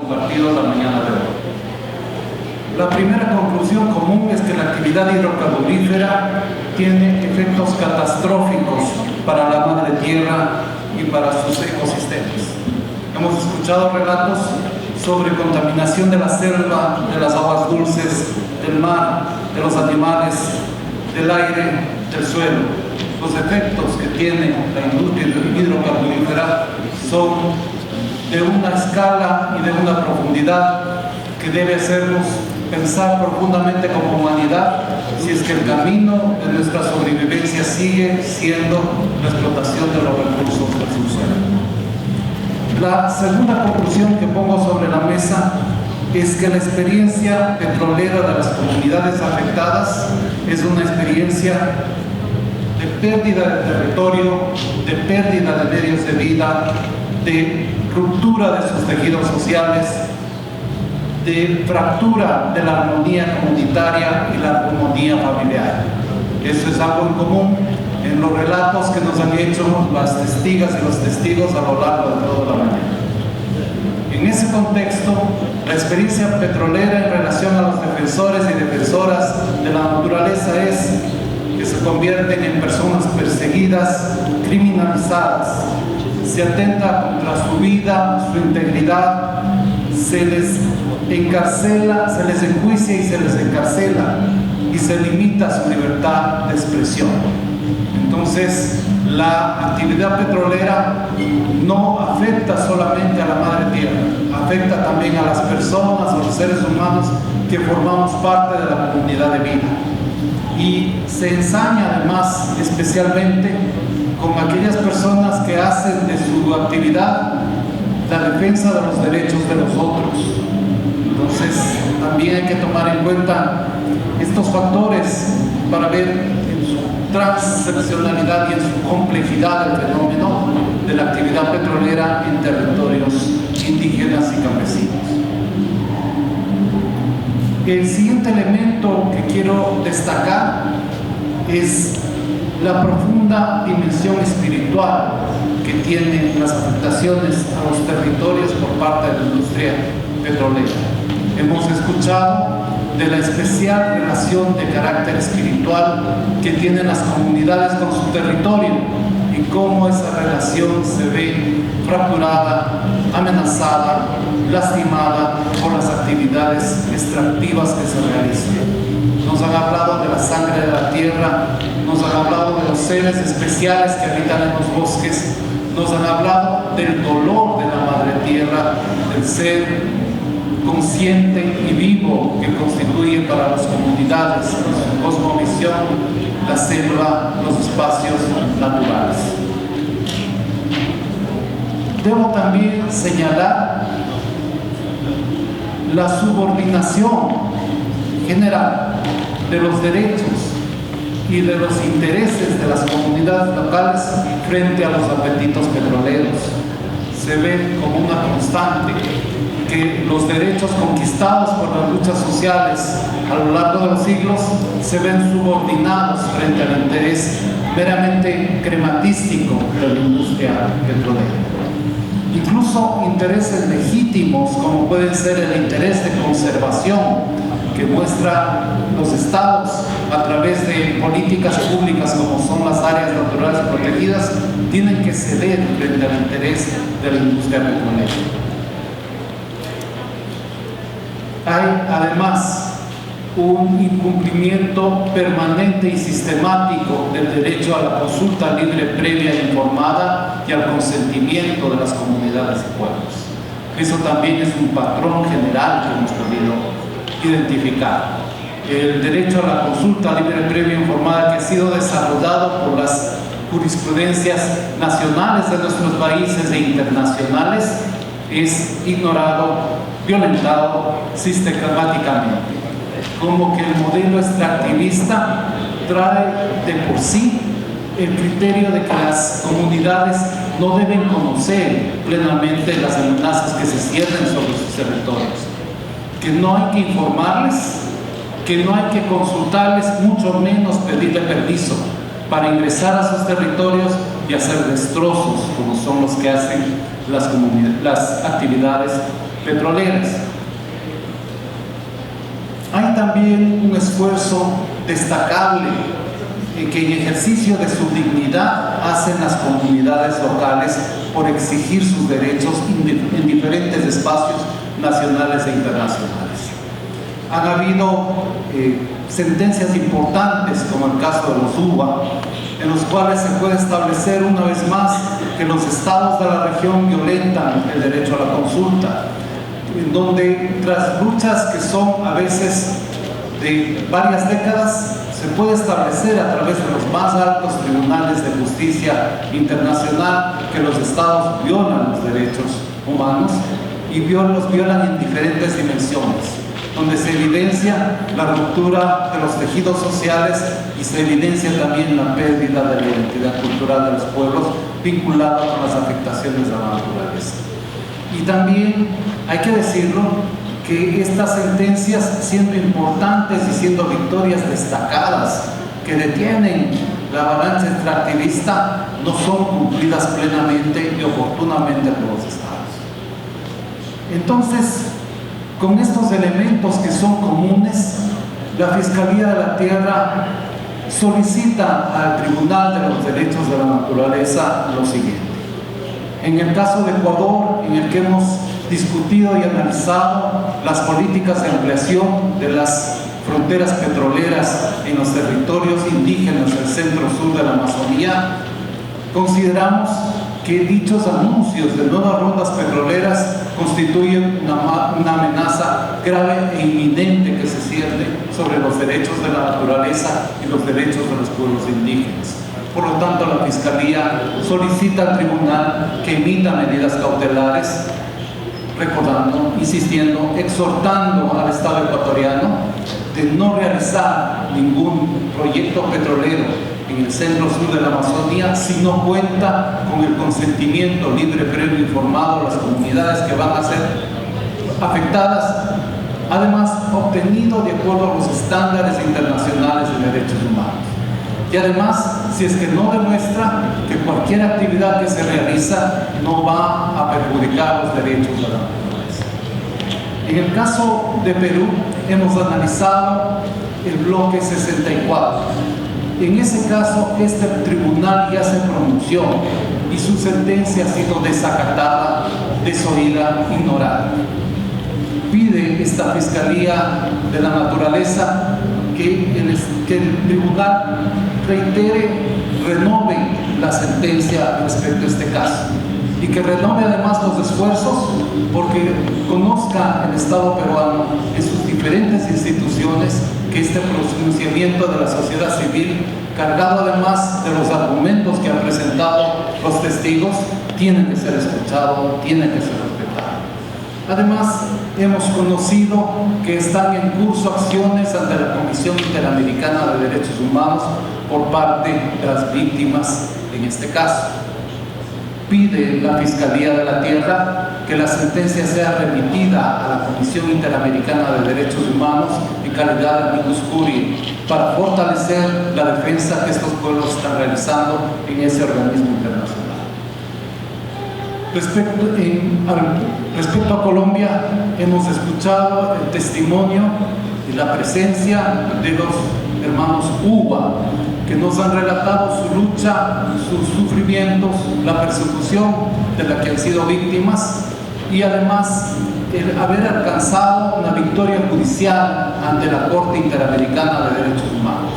compartido la mañana de hoy. La primera conclusión común es que la actividad hidrocarburífera tiene efectos catastróficos para la madre tierra y para sus ecosistemas. Hemos escuchado relatos sobre contaminación de la selva, de las aguas dulces, del mar, de los animales, del aire, del suelo. Los efectos que tiene la industria hidrocarburífera son de una escala y de una profundidad que debe hacernos pensar profundamente como humanidad si es que el camino de nuestra sobrevivencia sigue siendo la explotación de los recursos del subsuelo. La segunda conclusión que pongo sobre la mesa es que la experiencia petrolera de las comunidades afectadas es una experiencia de pérdida de territorio, de pérdida de medios de vida, de ruptura de sus tejidos sociales, de fractura de la armonía comunitaria y la armonía familiar. Eso es algo en común en los relatos que nos han hecho las testigas y los testigos a lo largo de toda la mañana. En ese contexto, la experiencia petrolera en relación a los defensores y defensoras de la naturaleza es que se convierten en personas perseguidas, criminalizadas, se atenta contra su vida, su integridad, se les encarcela, se les enjuicia y se les encarcela y se limita su libertad de expresión. Entonces, la actividad petrolera no afecta solamente a la madre tierra, afecta también a las personas, a los seres humanos que formamos parte de la comunidad de vida. Y se ensaña además especialmente con aquellas personas que hacen de su actividad la defensa de los derechos de los otros. Entonces, también hay que tomar en cuenta estos factores para ver en su transeccionalidad y en su complejidad el fenómeno de la actividad petrolera en territorios indígenas y campesinos. El siguiente elemento que quiero destacar es la profunda dimensión espiritual que tienen las afectaciones a los territorios por parte de la industria petrolera. Hemos escuchado de la especial relación de carácter espiritual que tienen las comunidades con su territorio y cómo esa relación se ve fracturada, amenazada, lastimada por las actividades extractivas que se realizan. Nos han hablado de la sangre de la tierra, nos han hablado de los seres especiales que habitan en los bosques, nos han hablado del dolor de la madre tierra, del ser consciente y vivo que constituye para las comunidades, la cosmovisión, la selva, los espacios naturales. Debo también señalar la subordinación general de los derechos y de los intereses de las comunidades locales frente a los apetitos petroleros. Se ve como una constante que los derechos conquistados por las luchas sociales a lo largo de los siglos se ven subordinados frente al interés meramente crematístico de la industria petrolera. Incluso intereses legítimos como pueden ser el interés de conservación que muestra los estados a través de políticas públicas como son las áreas naturales protegidas, tienen que ceder frente al interés de la industria petrolera. Hay además un incumplimiento permanente y sistemático del derecho a la consulta libre, previa e informada y al consentimiento de las comunidades y pueblos. Eso también es un patrón general que hemos podido identificar. El derecho a la consulta libre, previa e informada que ha sido desarrollado por las jurisprudencias nacionales de nuestros países e internacionales es ignorado, violentado sistemáticamente. Como que el modelo extractivista trae de por sí el criterio de que las comunidades no deben conocer plenamente las amenazas que se ciernen sobre sus territorios, que no hay que informarles, que no hay que consultarles, mucho menos pedirle permiso para ingresar a sus territorios y hacer destrozos como son los que hacen las actividades petroleras. Hay también un esfuerzo destacable que en ejercicio de su dignidad hacen las comunidades locales por exigir sus derechos en diferentes espacios nacionales e internacionales. Han habido sentencias importantes, como el caso de los UBA, en los cuales se puede establecer una vez más que los estados de la región violentan el derecho a la consulta, en donde tras luchas que son a veces de varias décadas, se puede establecer a través de los más altos tribunales de justicia internacional que los estados violan los derechos humanos y los violan en diferentes dimensiones, donde se evidencia la ruptura de los tejidos sociales y se evidencia también la pérdida de la identidad cultural de los pueblos vinculada con las afectaciones de la naturaleza. Y también hay que decirlo, que estas sentencias, siendo importantes y siendo victorias destacadas que detienen la avalancha extractivista, no son cumplidas plenamente y oportunamente por los estados. Entonces, con estos elementos que son comunes, la Fiscalía de la Tierra solicita al Tribunal de los Derechos de la Naturaleza lo siguiente. En el caso de Ecuador, en el que hemos discutido y analizado las políticas de ampliación de las fronteras petroleras en los territorios indígenas del centro-sur de la Amazonía, consideramos que dichos anuncios de nuevas rondas petroleras constituyen una amenaza grave e inminente que se cierne sobre los derechos de la naturaleza y los derechos de los pueblos indígenas. Por lo tanto, la Fiscalía solicita al Tribunal que emita medidas cautelares, recordando, insistiendo, exhortando al Estado ecuatoriano de no realizar ningún proyecto petrolero en el centro-sur de la Amazonía si no cuenta con el consentimiento libre, previo, informado de las comunidades que van a ser afectadas, además obtenido de acuerdo a los estándares internacionales de derechos humanos. Y además, si es que no demuestra que cualquier actividad que se realiza no va a perjudicar los derechos de la naturaleza. En el caso de Perú, hemos analizado el bloque 64. En ese caso, este tribunal ya se pronunció y su sentencia ha sido desacatada, desoída, ignorada. Pide esta Fiscalía de la Naturaleza que el tribunal renove la sentencia respecto a este caso y que renove además los esfuerzos porque conozca el Estado peruano en sus diferentes instituciones que este pronunciamiento de la sociedad civil, cargado además de los argumentos que han presentado los testigos, tiene que ser escuchado, tiene que ser respetado. Además, hemos conocido que están en curso acciones ante la Comisión Interamericana de Derechos Humanos por parte de las víctimas en este caso. Pide la Fiscalía de la Tierra que la sentencia sea remitida a la Comisión Interamericana de Derechos Humanos en calidad de amicus curiae para fortalecer la defensa que estos pueblos están realizando en ese organismo internacional. Respecto a Colombia, hemos escuchado el testimonio y la presencia de los hermanos UBA, que nos han relatado su lucha, sus sufrimientos, la persecución de la que han sido víctimas y además el haber alcanzado una victoria judicial ante la Corte Interamericana de Derechos Humanos.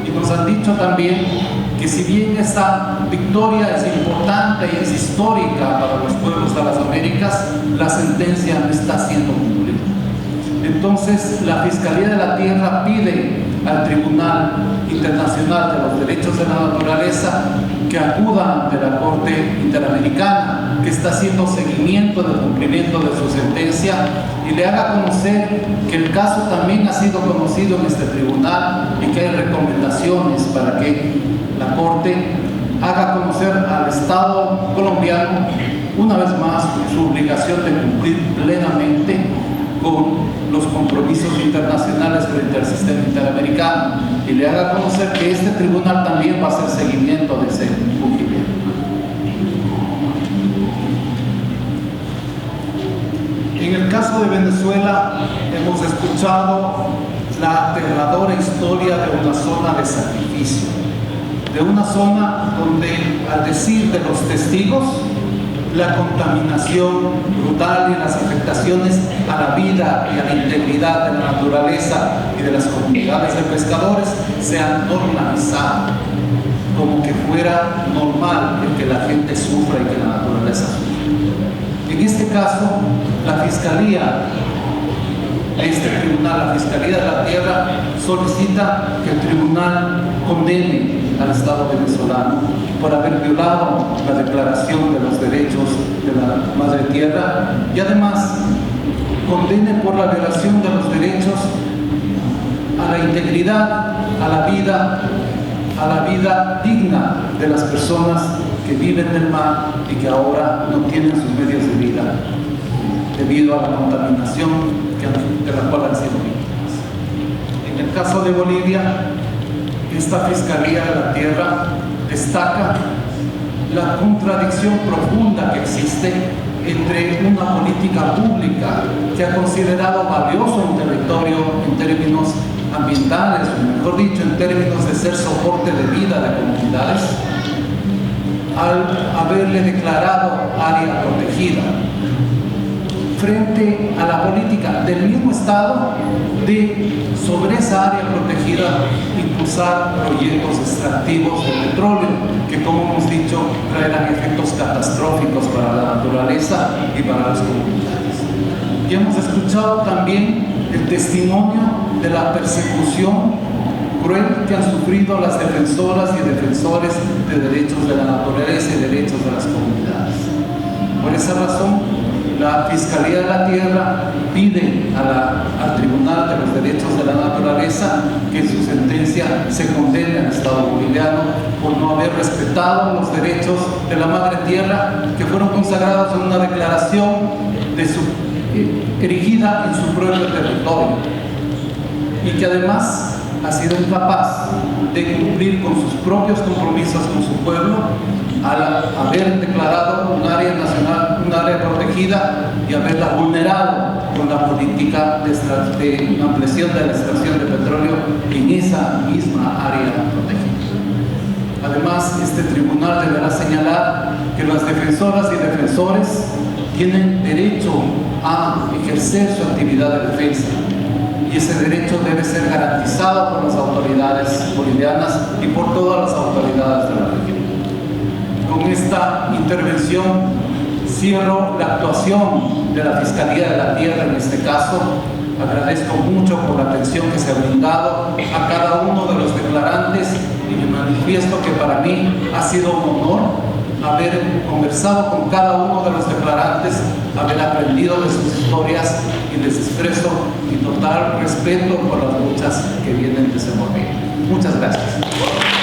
Y nos han dicho también que si bien esta victoria es importante y es histórica para los pueblos de las Américas, la sentencia no está siendo cumplida. Entonces, la Fiscalía de la Tierra pide al Tribunal Internacional de los Derechos de la Naturaleza que acuda ante la Corte Interamericana, que está haciendo seguimiento del cumplimiento de su sentencia, y le haga conocer que el caso también ha sido conocido en este tribunal y que hay recomendaciones para que la Corte haga conocer al Estado colombiano, una vez más, su obligación de cumplir plenamente con los compromisos internacionales frente al sistema interamericano y le haga conocer que este tribunal también va a hacer seguimiento de ese cumplimiento. En el caso de Venezuela hemos escuchado la aterradora historia de una zona de sacrificio, de una zona donde, al decir de los testigos, la contaminación brutal y las afectaciones a la vida y a la integridad de la naturaleza y de las comunidades de pescadores se han normalizado, como que fuera normal el que la gente sufra y que la naturaleza sufra. En este caso, la Fiscalía de este tribunal, la Fiscalía de la Tierra, solicita que el tribunal condene al Estado venezolano por haber violado la Declaración de los Derechos de la Madre Tierra y además condene por la violación de los derechos a la integridad, a la vida digna de las personas que viven del mar y que ahora no tienen sus medios de vida debido a la contaminación de la cual han sido víctimas. En el caso de Bolivia, esta Fiscalía de la Tierra destaca la contradicción profunda que existe entre una política pública que ha considerado valioso un territorio en términos ambientales, o mejor dicho, en términos de ser soporte de vida de comunidades, al haberle declarado área protegida, frente a la política del mismo Estado de, sobre esa área protegida, impulsar proyectos extractivos de petróleo que, como hemos dicho, traerán efectos catastróficos para la naturaleza y para las comunidades. Y hemos escuchado también el testimonio de la persecución cruel que han sufrido las defensoras y defensores de derechos de la naturaleza y derechos de las comunidades. Por esa razón, la Fiscalía de la Tierra pide al Tribunal de los Derechos de la Naturaleza que en su sentencia se condene al Estado boliviano por no haber respetado los derechos de la Madre Tierra que fueron consagrados en una declaración erigida en su propio territorio y que además ha sido incapaz de cumplir con sus propios compromisos con su pueblo al haber declarado un área nacional, un área protegida y haberla vulnerado con la política de ampliación de la extracción de petróleo en esa misma área protegida. Además, este tribunal deberá señalar que las defensoras y defensores tienen derecho a ejercer su actividad de defensa y ese derecho debe ser garantizado por las autoridades bolivianas y por todas las autoridades de la región. Con esta intervención cierro la actuación de la Fiscalía de la Tierra en este caso. Agradezco mucho por la atención que se ha brindado a cada uno de los declarantes y me manifiesto que para mí ha sido un honor haber conversado con cada uno de los declarantes, haber aprendido de sus historias y les expreso mi total respeto por las luchas que vienen desenvolviendo. Muchas gracias.